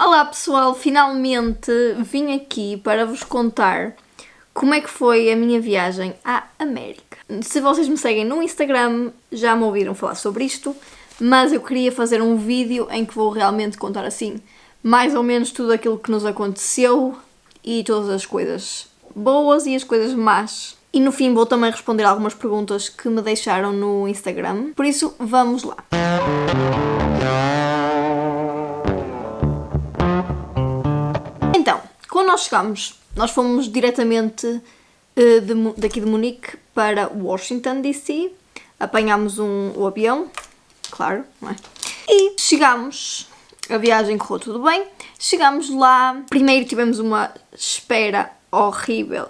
Olá pessoal, finalmente vim aqui para vos contar como é que foi a minha viagem à América. Se vocês me seguem no Instagram já me ouviram falar sobre isto, mas eu queria fazer um vídeo em que vou realmente contar assim mais ou menos tudo aquilo que nos aconteceu e todas as coisas boas e as coisas más. E no fim vou também responder algumas perguntas que me deixaram no Instagram, por isso vamos lá. Então, quando nós chegámos, nós fomos diretamente daqui de Munique para Washington DC, apanhámos o avião, claro, não é? E chegámos, a viagem correu tudo bem, chegámos lá, primeiro tivemos uma espera horrível,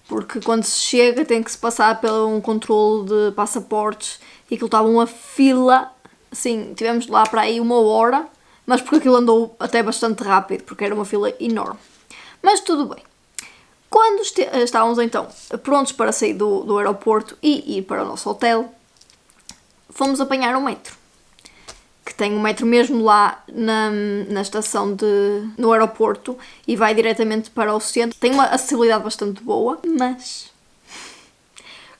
porque quando se chega tem que se passar por um controle de passaportes e aquilo estava uma fila, assim, tivemos lá para aí 1 hora, mas porque aquilo andou até bastante rápido, porque era uma fila enorme. Mas tudo bem. Quando estávamos então prontos para sair do aeroporto e ir para o nosso hotel, fomos apanhar um metro. Que tem um metro mesmo lá na estação no aeroporto e vai diretamente para o centro. Tem uma acessibilidade bastante boa, mas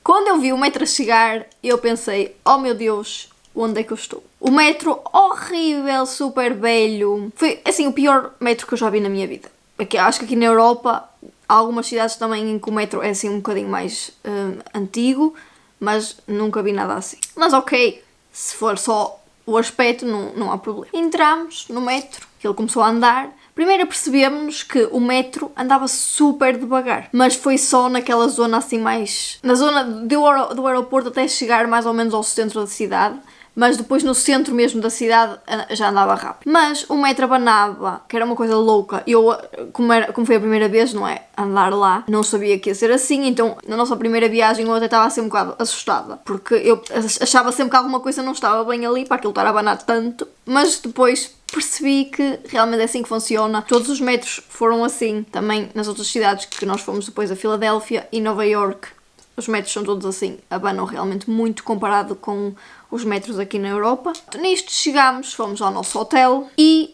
quando eu vi o metro a chegar, eu pensei, oh meu Deus, onde é que eu estou? O metro horrível, super velho. Foi assim o pior metro que eu já vi na minha vida. Acho que aqui na Europa há algumas cidades também em que o metro é assim um bocadinho mais antigo, mas nunca vi nada assim. Mas ok, se for só o aspecto não há problema. Entramos no metro, que ele começou a andar. Primeiro percebemos que o metro andava super devagar, mas foi só naquela zona assim mais... na zona do aeroporto até chegar mais ou menos ao centro da cidade, mas depois no centro mesmo da cidade já andava rápido. Mas o metro abanava, que era uma coisa louca. Eu, como foi a primeira vez, não é? Andar lá, não sabia que ia ser assim, então na nossa primeira viagem eu até estava assim um bocado assustada, porque eu achava sempre que alguma coisa não estava bem ali para aquilo estar a abanar tanto, mas depois percebi que realmente é assim que funciona. Todos os metros foram assim. Também nas outras cidades que nós fomos depois, a Filadélfia e Nova York, os metros são todos assim, abanam realmente muito comparado com os metros aqui na Europa. Nisto chegámos, fomos ao nosso hotel e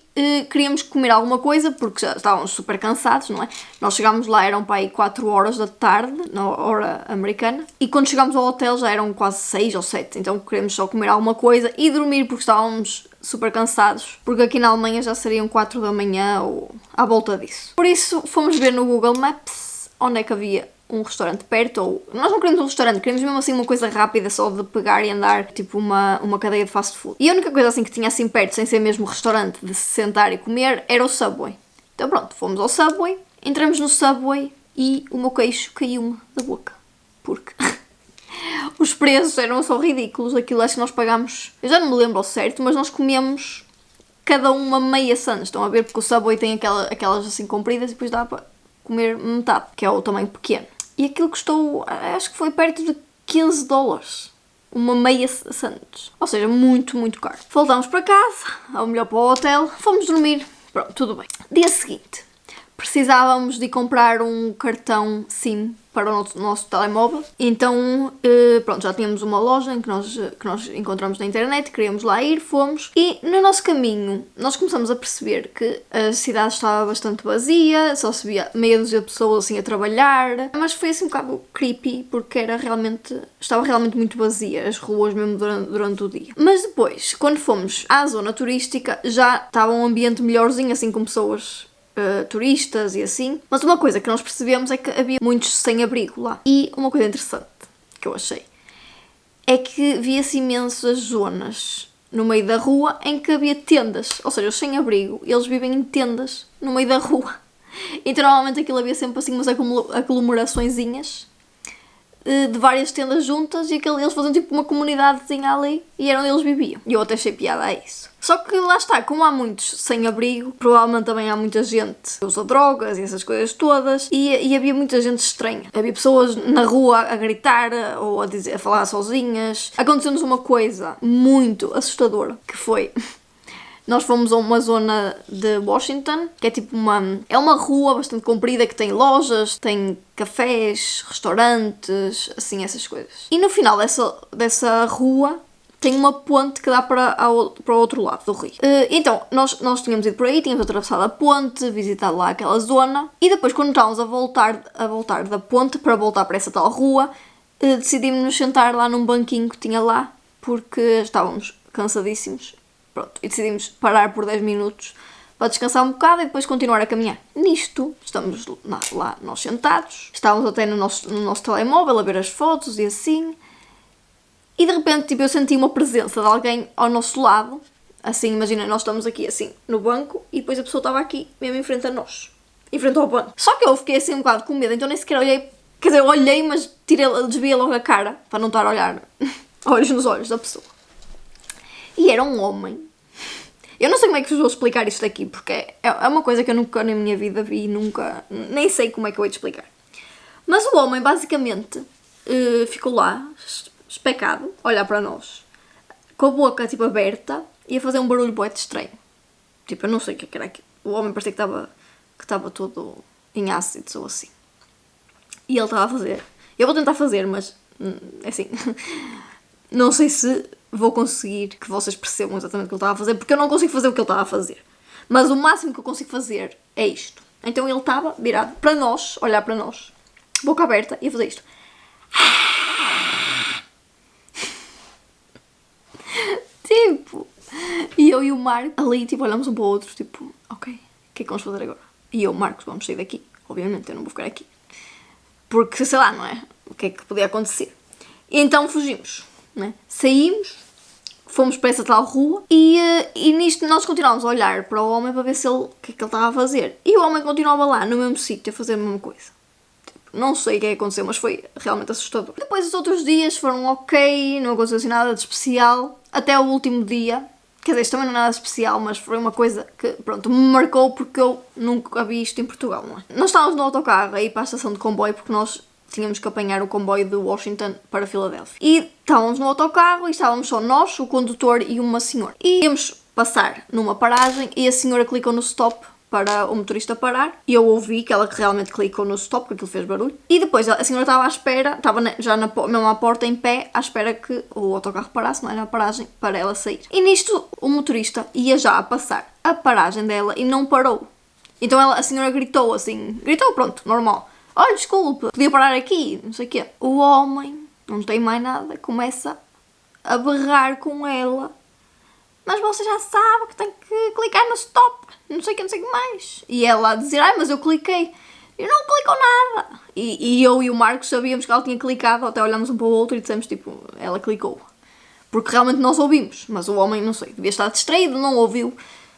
queríamos comer alguma coisa porque já estávamos super cansados, não é? Nós chegámos lá, eram para aí 4 horas da tarde, na hora americana, e quando chegámos ao hotel já eram quase 6 ou 7, então queríamos só comer alguma coisa e dormir porque estávamos super cansados, porque aqui na Alemanha já seriam 4 da manhã ou à volta disso. Por isso fomos ver no Google Maps onde é que havia um restaurante perto, ou... nós não queríamos um restaurante, queríamos mesmo assim uma coisa rápida, só de pegar e andar, tipo uma cadeia de fast food. E a única coisa assim que tinha assim perto, sem ser mesmo restaurante, de se sentar e comer, era o Subway. Então pronto, fomos ao Subway, entramos no Subway e o meu queixo caiu-me da boca. Porque os preços eram só ridículos, aquilo acho que nós pagámos, eu já não me lembro ao certo, mas nós comemos cada uma meia sandes, estão a ver? Porque o Subway tem aquelas assim compridas e depois dá para comer metade, que é o tamanho pequeno. E aquilo custou, acho que foi perto de $15. Uma meia sandes. Ou seja, muito, muito caro. Voltámos para casa, ou melhor para o hotel, fomos dormir. Pronto, tudo bem. Dia seguinte, precisávamos de comprar um cartão SIM para o nosso telemóvel. Então, pronto, já tínhamos uma loja em que nós encontramos na internet, queríamos lá ir, fomos. E no nosso caminho, nós começamos a perceber que a cidade estava bastante vazia, só se via meia dúzia de pessoas assim a trabalhar. Mas foi assim um bocado creepy, porque estava realmente muito vazia, as ruas mesmo durante o dia. Mas depois, quando fomos à zona turística, já estava um ambiente melhorzinho, assim com pessoas... turistas e assim, mas uma coisa que nós percebemos é que havia muitos sem-abrigo lá. E uma coisa interessante que eu achei é que via-se imensas zonas no meio da rua em que havia tendas, ou seja, os sem-abrigo, eles vivem em tendas no meio da rua. Então normalmente aquilo havia sempre assim umas aglomeraçõezinhas de várias tendas juntas e eles faziam tipo uma comunidadezinha ali e era onde eles viviam. E eu até achei piada a isso. Só que lá está, como há muitos sem abrigo, provavelmente também há muita gente que usa drogas e essas coisas todas e havia muita gente estranha. Havia pessoas na rua a gritar ou a falar sozinhas. Aconteceu-nos uma coisa muito assustadora, que foi... Nós fomos a uma zona de Washington, que é tipo é uma rua bastante comprida que tem lojas, tem cafés, restaurantes, assim, essas coisas. E no final dessa rua tem uma ponte que dá para o outro lado do rio. Então, nós tínhamos ido por aí, tínhamos atravessado a ponte, visitado lá aquela zona, e depois quando estávamos a voltar da ponte para voltar para essa tal rua, decidimos nos sentar lá num banquinho que tinha lá, porque estávamos cansadíssimos, pronto, e decidimos parar por 10 minutos para descansar um bocado e depois continuar a caminhar. Nisto, estamos lá nós sentados, estávamos até no nosso telemóvel a ver as fotos e assim, e de repente tipo, eu senti uma presença de alguém ao nosso lado, assim, imagina, nós estamos aqui assim no banco e depois a pessoa estava aqui, mesmo em frente a nós, em frente ao banco. Só que eu fiquei assim um bocado com medo, então nem sequer olhei, quer dizer, eu olhei, mas desviei logo a cara, para não estar a olhar olhos nos olhos da pessoa. E era um homem. Eu não sei como é que vos vou explicar isto aqui, porque é uma coisa que eu nunca na minha vida vi, nem sei como é que eu vou te explicar. Mas o homem, basicamente, ficou lá, especado, a olhar para nós, com a boca, tipo, aberta, e a fazer um barulho bué de estranho. Tipo, eu não sei o que era aquilo. O homem parecia que estava todo em ácidos ou assim. E ele estava a fazer. Eu vou tentar fazer, mas, assim, não sei se vou conseguir que vocês percebam exatamente o que ele estava a fazer, porque eu não consigo fazer o que ele estava a fazer. Mas o máximo que eu consigo fazer é isto. Então ele estava virado para nós, olhar para nós, boca aberta, e a fazer isto. Tipo, e eu e o Marco ali, tipo, olhamos um para o outro, tipo, ok, o que é que vamos fazer agora? E eu, Marcos, vamos sair daqui. Obviamente, eu não vou ficar aqui. Porque, sei lá, não é? O que é que podia acontecer? E então fugimos, né? Saímos, fomos para essa tal rua e nisto nós continuámos a olhar para o homem para ver o que é que ele estava a fazer. E o homem continuava lá, no mesmo sítio, a fazer a mesma coisa. Tipo, não sei o que é que aconteceu, mas foi realmente assustador. Depois os outros dias foram ok, não aconteceu assim nada de especial. Até o último dia, quer dizer, isto também não é nada especial, mas foi uma coisa que, pronto, me marcou porque eu nunca vi isto em Portugal, não é? Nós estávamos no autocarro a ir para a estação de comboio porque nós tínhamos que apanhar o comboio de Washington para Filadélfia. E estávamos no autocarro e estávamos só nós, o condutor e uma senhora. E íamos passar numa paragem e a senhora clicou no stop para o motorista parar. E eu ouvi que ela realmente clicou no stop, porque aquilo fez barulho. E depois a senhora estava à espera, estava já mesmo à porta, em pé, à espera que o autocarro parasse, não era a paragem, para ela sair. E nisto o motorista ia já a passar a paragem dela e não parou. Então a senhora gritou assim, pronto, normal. Olha, desculpa, podia parar aqui, não sei o quê. O homem, não tem mais nada, começa a berrar com ela. Mas você já sabe que tem que clicar no stop, não sei o que mais. E ela a dizer, mas eu cliquei. Eu não clicou nada. E eu e o Marcos sabíamos que ela tinha clicado, até olhámos um para o outro e dissemos, tipo, ela clicou. Porque realmente nós ouvimos, mas o homem, não sei, devia estar distraído, não ouviu.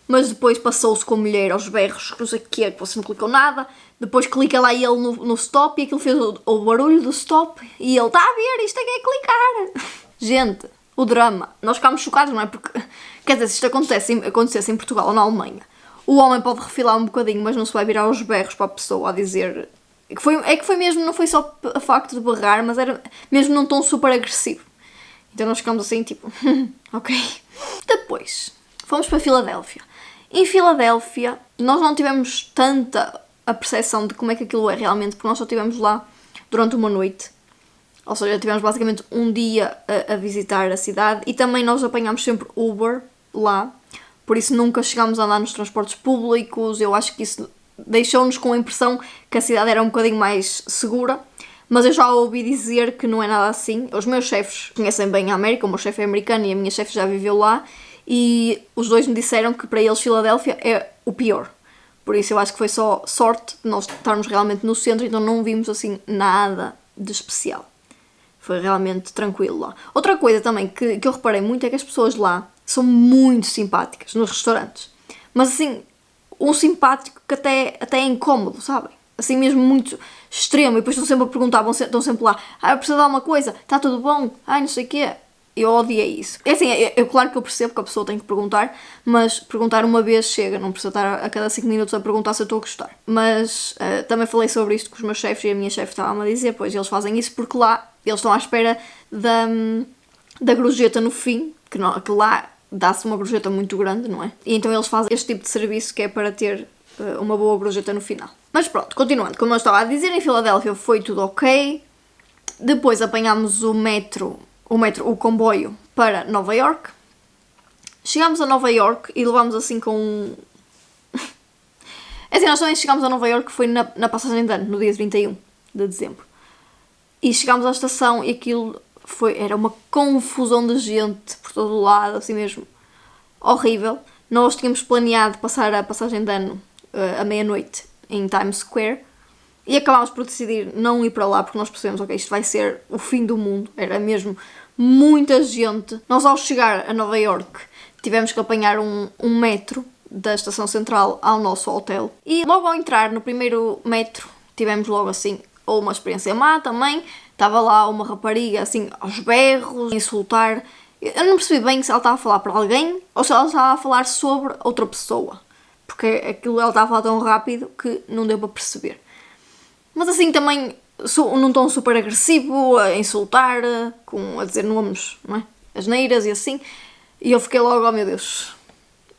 Mas depois passou-se com a mulher aos berros, não sei o que você não clicou nada. Depois clica lá ele no stop e aquilo fez o barulho do stop. E ele, está a ver, isto é que é clicar. Gente, o drama. Nós ficámos chocados, não é? Porque, quer dizer, se isto acontecesse em Portugal ou na Alemanha, o homem pode refilar um bocadinho, mas não se vai virar aos berros para a pessoa a dizer... É que foi mesmo, não foi só a facto de berrar, mas era mesmo num tom super agressivo. Então nós ficámos assim, tipo, ok. Depois, fomos para Filadélfia. Em Filadélfia, nós não tivemos tanta a percepção de como é que aquilo é realmente, porque nós só estivemos lá durante uma noite. Ou seja, tivemos basicamente um dia a visitar a cidade e também nós apanhámos sempre Uber lá, por isso nunca chegámos a andar nos transportes públicos. Eu acho que isso deixou-nos com a impressão que a cidade era um bocadinho mais segura, mas eu já ouvi dizer que não é nada assim. Os meus chefes conhecem bem a América, o meu chefe é americano e a minha chefe já viveu lá, e os dois me disseram que para eles Filadélfia é o pior. Por isso eu acho que foi só sorte de nós estarmos realmente no centro, então não vimos assim nada de especial. Foi realmente tranquilo lá. Outra coisa também que eu reparei muito é que as pessoas lá são muito simpáticas nos restaurantes. Mas assim, um simpático que até é incómodo, sabem? Assim mesmo muito extremo. E depois estão sempre a perguntar, estão sempre lá. Eu preciso de alguma coisa? Está tudo bom? Não sei o quê. Eu odiei isso. É assim, claro que eu percebo que a pessoa tem que perguntar, mas perguntar uma vez chega, não precisa estar a cada 5 minutos a perguntar se eu estou a gostar. Mas também falei sobre isto com os meus chefes e a minha chefe estava-me a dizer, pois eles fazem isso porque lá eles estão à espera da gorjeta no fim, que lá dá-se uma gorjeta muito grande, não é? E então eles fazem este tipo de serviço que é para ter uma boa gorjeta no final. Mas pronto, continuando, como eu estava a dizer, em Filadélfia foi tudo ok. Depois apanhámos o comboio para Nova York. Chegámos a Nova York e levámos assim com... É assim, nós também chegámos a Nova York, foi na passagem de ano, no dia 31 de dezembro. E chegámos à estação e aquilo era uma confusão de gente por todo o lado, assim mesmo, horrível. Nós tínhamos planeado passar a passagem de ano à meia-noite em Times Square e acabámos por decidir não ir para lá porque nós percebemos, ok, isto vai ser o fim do mundo. Era mesmo muita gente. Nós, ao chegar a Nova York, tivemos que apanhar um metro da estação central ao nosso hotel. E logo ao entrar no primeiro metro, tivemos logo assim uma experiência má também. Estava lá uma rapariga assim aos berros, a insultar. Eu não percebi bem se ela estava a falar para alguém ou se ela estava a falar sobre outra pessoa. Porque aquilo ela estava a falar tão rápido que não deu para perceber. Mas assim também num tom super agressivo, a insultar, a dizer nomes, não é? Asneiras e assim. E eu fiquei logo, oh meu Deus,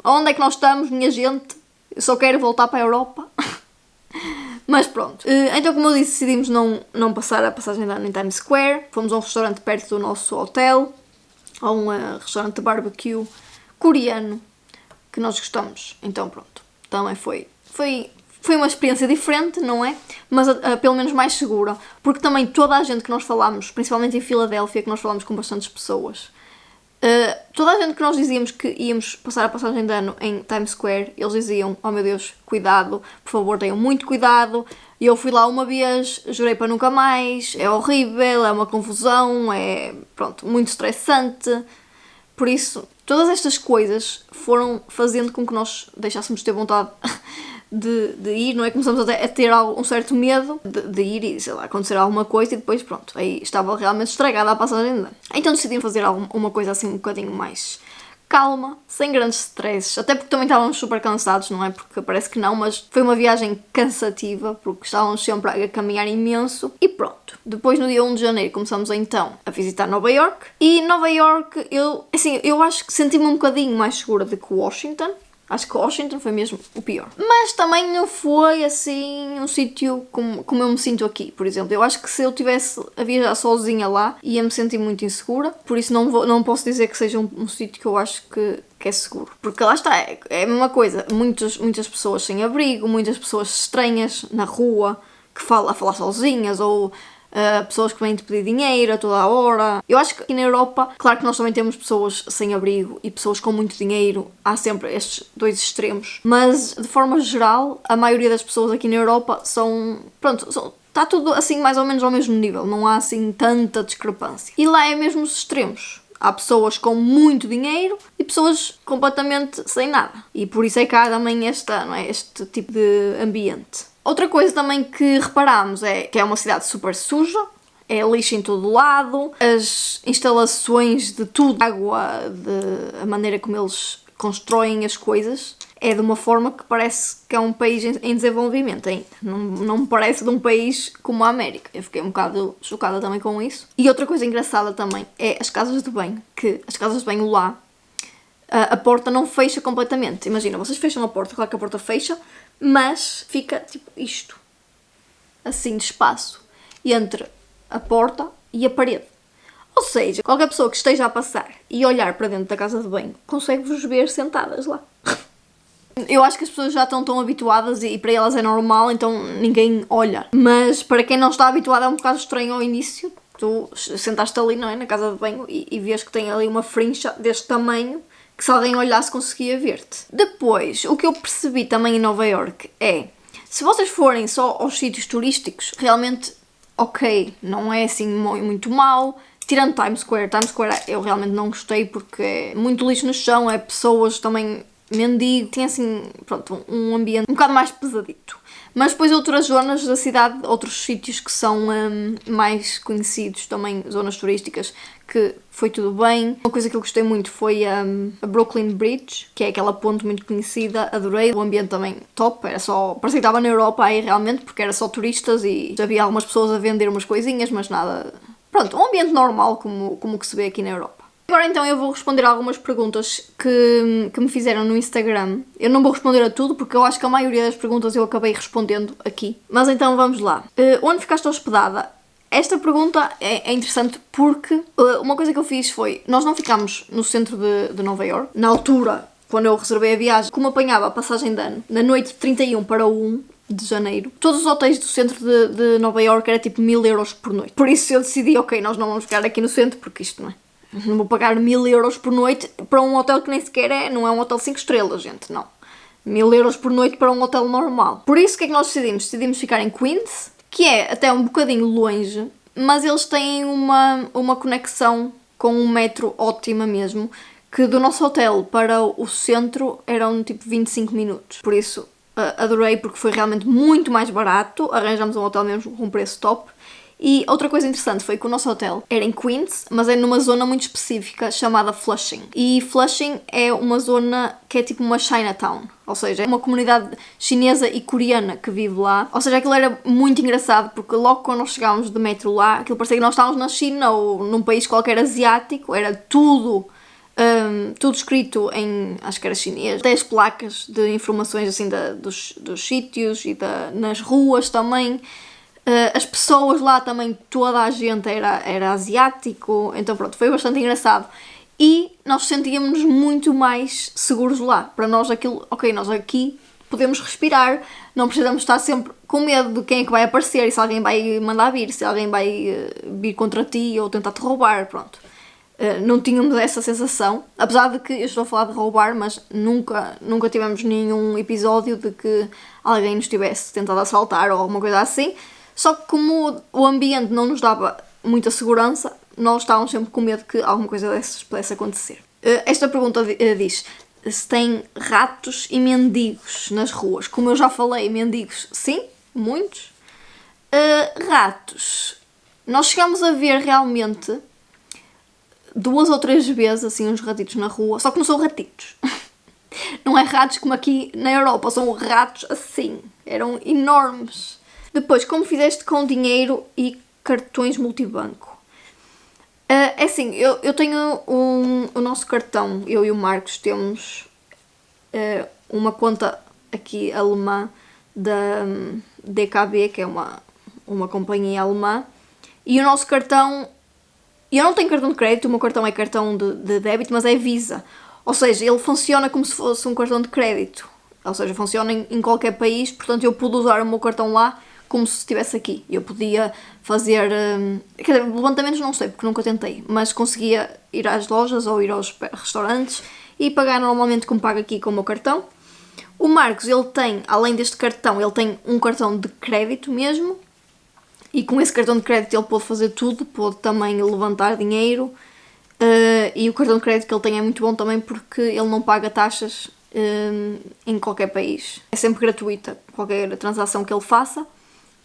onde é que nós estamos, minha gente? Eu só quero voltar para a Europa. Mas pronto. Então, como eu disse, decidimos não passar a passagem de ano em Times Square. Fomos a um restaurante perto do nosso hotel, a um restaurante de barbecue coreano, que nós gostamos. Então pronto. Também foi uma experiência diferente, não é? Mas pelo menos mais segura. Porque também toda a gente que nós falámos, principalmente em Filadélfia, que nós falámos com bastantes pessoas, toda a gente que nós dizíamos que íamos passar a passagem de ano em Times Square, eles diziam, oh meu Deus, cuidado, por favor, tenham muito cuidado. E eu fui lá uma vez, jurei para nunca mais, é horrível, é uma confusão, é, pronto, muito estressante. Por isso, todas estas coisas foram fazendo com que nós deixássemos de ter vontade de ir, não é? Começamos a ter um certo medo de ir e, sei lá, acontecer alguma coisa e depois, pronto, aí estava realmente estragada a passagem de ano. Então decidimos fazer uma coisa assim um bocadinho mais calma, sem grandes stresses, até porque também estávamos super cansados, não é? Porque parece que não, mas foi uma viagem cansativa, porque estávamos sempre a caminhar imenso e pronto. Depois, no dia 1 de janeiro, começamos então a visitar Nova York e Nova York, eu acho que senti-me um bocadinho mais segura do que Washington. Acho que Washington foi mesmo o pior. Mas também não foi assim um sítio como eu me sinto aqui, por exemplo. Eu acho que se eu estivesse a viajar sozinha lá, ia-me sentir muito insegura. Por isso não posso dizer que seja um sítio que eu acho que é seguro. Porque lá está, é a mesma coisa. Muitas pessoas sem abrigo, muitas pessoas estranhas na rua, que a falar sozinhas, ou pessoas que vêm te pedir dinheiro a toda a hora. Eu acho que aqui na Europa, claro que nós também temos pessoas sem abrigo e pessoas com muito dinheiro, há sempre estes dois extremos, mas de forma geral, a maioria das pessoas aqui na Europa está tudo assim mais ou menos ao mesmo nível, não há assim tanta discrepância. E lá é mesmo os extremos. Há pessoas com muito dinheiro e pessoas completamente sem nada. E por isso é que há também este tipo de ambiente. Outra coisa também que reparámos é que é uma cidade super suja, é lixo em todo lado, as instalações de tudo, água, a maneira como eles constroem as coisas, é de uma forma que parece que é um país em desenvolvimento ainda. Não me parece de um país como a América. Eu fiquei um bocado chocada também com isso. E outra coisa engraçada também é as casas de banho, que as casas de banho lá, a porta não fecha completamente. Imagina, vocês fecham a porta, claro que a porta fecha, mas fica tipo isto, assim de espaço, entre a porta e a parede. Ou seja, qualquer pessoa que esteja a passar e olhar para dentro da casa de banho consegue-vos ver sentadas lá. Eu acho que as pessoas já estão tão habituadas e para elas é normal, então ninguém olha. Mas para quem não está habituado é um bocado estranho ao início. Tu sentaste ali, não é, na casa de banho e vês que tem ali uma frincha deste tamanho, que se alguém olhasse conseguia ver-te. Depois, o que eu percebi também em Nova York é, se vocês forem só aos sítios turísticos, realmente, ok, não é assim muito mau. Tirando Times Square eu realmente não gostei porque é muito lixo no chão, é pessoas também mendigo, tem assim, pronto, um ambiente um bocado mais pesadito. Mas depois outras zonas da cidade, outros sítios que são mais conhecidos, também zonas turísticas, que foi tudo bem. Uma coisa que eu gostei muito foi a Brooklyn Bridge, que é aquela ponte muito conhecida, adorei. O ambiente também top, parecia que estava na Europa aí realmente, porque era só turistas e havia algumas pessoas a vender umas coisinhas, mas nada... Pronto, um ambiente normal como o que se vê aqui na Europa. Agora então eu vou responder algumas perguntas que me fizeram no Instagram. Eu não vou responder a tudo porque eu acho que a maioria das perguntas eu acabei respondendo aqui. Mas então vamos lá. Onde ficaste hospedada? esta pergunta é interessante porque uma coisa que eu fiz foi, nós não ficámos no centro de Nova Iorque, na altura, quando eu reservei a viagem, como apanhava a passagem de ano, na noite de 31 para o 1 de janeiro, todos os hotéis do centro de Nova Iorque era tipo 1000 euros por noite. Por isso eu decidi, ok, nós não vamos ficar aqui no centro, porque isto não é. Não vou pagar 1000 euros por noite para um hotel que nem sequer não é um hotel 5 estrelas, gente, não. 1000 euros por noite para um hotel normal. Por isso, o que é que nós decidimos? Decidimos ficar em Queens, que é até um bocadinho longe, mas eles têm uma conexão com um metro ótima mesmo, que do nosso hotel para o centro eram tipo 25 minutos. Por isso, adorei, porque foi realmente muito mais barato, arranjamos um hotel mesmo com um preço top. E outra coisa interessante foi que o nosso hotel era em Queens, mas é numa zona muito específica chamada Flushing. E Flushing é uma zona que é tipo uma Chinatown, ou seja, é uma comunidade chinesa e coreana que vive lá. Ou seja, aquilo era muito engraçado, porque logo quando nós chegámos de metro lá, aquilo parecia que nós estávamos na China ou num país qualquer asiático, era tudo escrito em, acho que era chinês, até as placas de informações assim dos sítios e nas ruas também. As pessoas lá também, toda a gente era asiático, então pronto, foi bastante engraçado. E nós sentíamos-nos muito mais seguros lá. Para nós aquilo, ok, nós aqui podemos respirar, não precisamos estar sempre com medo de quem é que vai aparecer e se alguém vai mandar vir, se alguém vai vir contra ti ou tentar te roubar, pronto. Não tínhamos essa sensação, apesar de que eu estou a falar de roubar, mas nunca tivemos nenhum episódio de que alguém nos tivesse tentado assaltar ou alguma coisa assim. Só que como o ambiente não nos dava muita segurança, nós estávamos sempre com medo que alguma coisa dessas pudesse acontecer. Esta pergunta diz se tem ratos e mendigos nas ruas. Como eu já falei, mendigos, sim, muitos. Ratos, nós chegámos a ver realmente 2 ou 3 vezes assim uns ratitos na rua, só que não são ratitos. Não é ratos como aqui na Europa, são ratos assim, eram enormes. Depois, como fizeste com dinheiro e cartões multibanco? É assim, eu tenho o nosso cartão, eu e o Marcos temos uma conta aqui alemã da DKB, que é uma companhia alemã, e o nosso cartão, eu não tenho cartão de crédito, o meu cartão é cartão de débito, mas é Visa, ou seja, ele funciona como se fosse um cartão de crédito, ou seja, funciona em qualquer país, portanto eu pude usar o meu cartão lá como se estivesse aqui. Eu podia fazer, quer dizer, levantamentos não sei, porque nunca tentei, mas conseguia ir às lojas ou ir aos restaurantes e pagar normalmente como pago aqui com o meu cartão. O Marcos, ele tem, além deste cartão, ele tem um cartão de crédito mesmo, e com esse cartão de crédito ele pode fazer tudo, pode também levantar dinheiro, e o cartão de crédito que ele tem é muito bom também porque ele não paga taxas em qualquer país. É sempre gratuita qualquer transação que ele faça.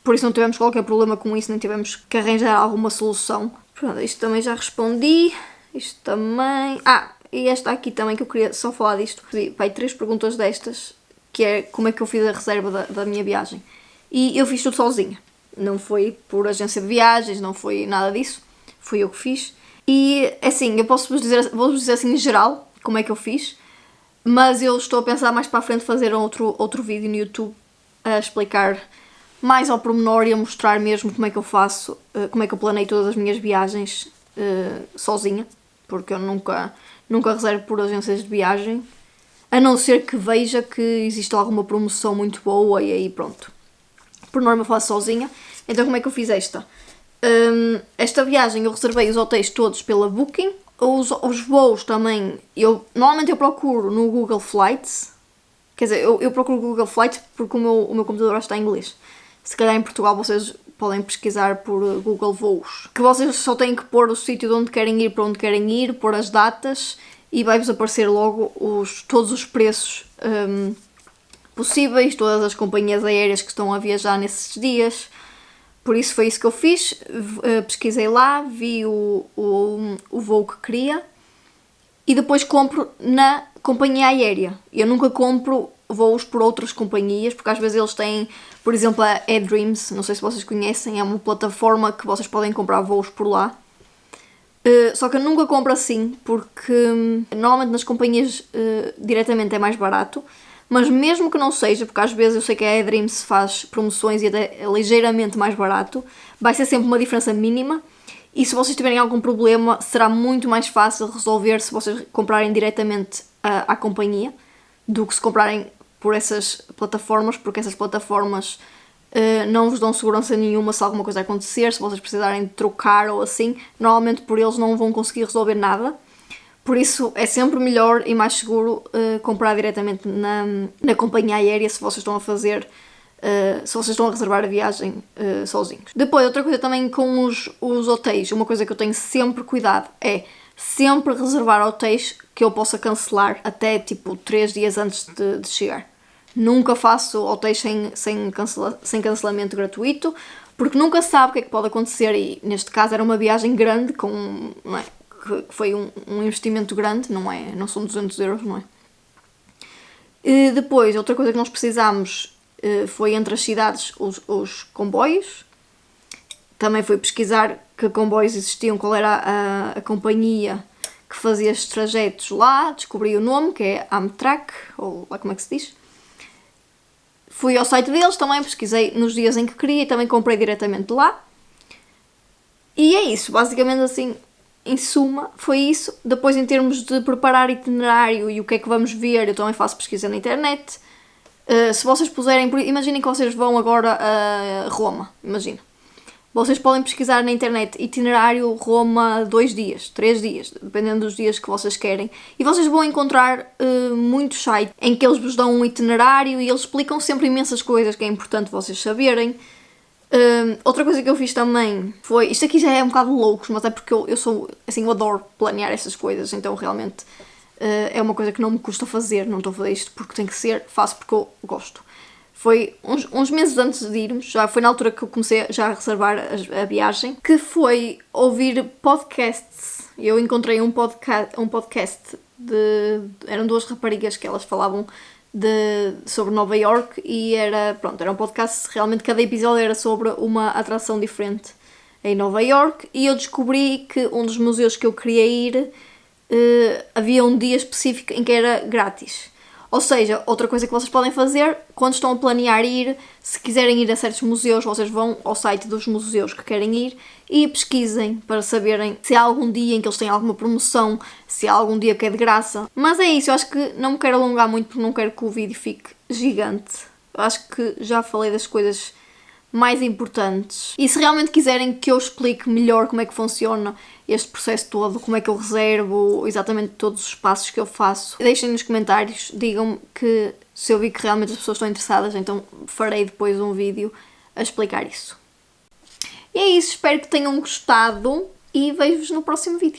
Por isso não tivemos qualquer problema com isso, nem tivemos que arranjar alguma solução. Pronto, isto também já respondi. Isto também... e esta aqui também, que eu queria só falar disto. Pedi 3 perguntas destas, que é como é que eu fiz a reserva da minha viagem. E eu fiz tudo sozinha. Não foi por agência de viagens, não foi nada disso. Fui eu que fiz. E assim, eu vou-vos dizer assim em geral como é que eu fiz. Mas eu estou a pensar mais para a frente fazer outro vídeo no YouTube a explicar mais ao pormenor e a mostrar mesmo como é que eu faço, como é que eu planeio todas as minhas viagens sozinha, porque eu nunca reservo por agências de viagem, a não ser que veja que existe alguma promoção muito boa e aí pronto. Por norma eu faço sozinha. Então como é que eu fiz esta? Esta viagem eu reservei os hotéis todos pela Booking, os voos também, normalmente eu procuro no Google Flights, quer dizer, eu procuro Google Flights porque o meu computador está em inglês. Se calhar em Portugal vocês podem pesquisar por Google Voos. Que vocês só têm que pôr o sítio de onde querem ir, para onde querem ir, pôr as datas e vai-vos aparecer logo todos os preços possíveis, todas as companhias aéreas que estão a viajar nesses dias. Por isso foi isso que eu fiz. Pesquisei lá, vi o voo que queria e depois compro na companhia aérea. Eu nunca compro voos por outras companhias, porque às vezes eles têm, por exemplo, a eDreams, não sei se vocês conhecem, é uma plataforma que vocês podem comprar voos por lá. Só que eu nunca compro assim, porque normalmente nas companhias diretamente é mais barato, mas mas mesmo que não seja, porque às vezes eu sei que a iDreams faz promoções e até é ligeiramente mais barato, vai ser sempre uma diferença mínima. E se vocês tiverem algum problema, será muito mais fácil resolver se vocês comprarem diretamente à companhia do que se comprarem por essas plataformas, porque essas plataformas não vos dão segurança nenhuma se alguma coisa acontecer, se vocês precisarem de trocar ou assim, normalmente por eles não vão conseguir resolver nada. Por isso é sempre melhor e mais seguro comprar diretamente na companhia aérea se vocês estão a fazer, se vocês estão a reservar a viagem sozinhos. Depois, outra coisa também com os hotéis, uma coisa que eu tenho sempre cuidado é sempre reservar hotéis que eu possa cancelar até tipo 3 dias antes de chegar. Nunca faço hotéis sem cancelamento gratuito, porque nunca se sabe o que é que pode acontecer e neste caso era uma viagem grande com... Não é? Que foi um investimento grande, não são 200 euros, não é? E depois, outra coisa que nós precisámos foi entre as cidades os comboios. Também fui pesquisar que comboios existiam, qual era a companhia que fazia estes trajetos lá, descobri o nome, que é Amtrak, ou lá como é que se diz. Fui ao site deles também, pesquisei nos dias em que queria e também comprei diretamente de lá. E é isso, basicamente assim... Em suma, foi isso. Depois, em termos de preparar itinerário e o que é que vamos ver, eu também faço pesquisa na internet. Se vocês puserem... Imaginem que vocês vão agora a Roma. Imagina. Vocês podem pesquisar na internet itinerário Roma 2 dias, 3 dias, dependendo dos dias que vocês querem. E vocês vão encontrar muitos sites em que eles vos dão um itinerário e eles explicam sempre imensas coisas que é importante vocês saberem. Outra coisa que eu fiz também foi... Isto aqui já é um bocado louco, mas é porque eu sou... Assim, eu adoro planear essas coisas, então realmente é uma coisa que não me custa fazer. Não estou a fazer isto porque tem que ser, faço porque eu gosto. Foi uns meses antes de irmos, já foi na altura que eu comecei já a reservar a viagem, que foi ouvir podcasts. Eu encontrei um podcast eram 2 raparigas que elas falavam sobre Nova York e era um podcast, realmente cada episódio era sobre uma atração diferente em Nova York e eu descobri que um dos museus que eu queria ir havia um dia específico em que era grátis. Ou seja, outra coisa que vocês podem fazer quando estão a planear ir, se quiserem ir a certos museus, vocês vão ao site dos museus que querem ir e pesquisem para saberem se há algum dia em que eles têm alguma promoção, se há algum dia que é de graça. Mas é isso, eu acho que não me quero alongar muito porque não quero que o vídeo fique gigante. Eu acho que já falei das coisas mais importantes. E se realmente quiserem que eu explique melhor como é que funciona este processo todo, como é que eu reservo, exatamente todos os passos que eu faço, deixem nos comentários, digam-me que se eu vi que realmente as pessoas estão interessadas, então farei depois um vídeo a explicar isso. E é isso, espero que tenham gostado e vejo-vos no próximo vídeo.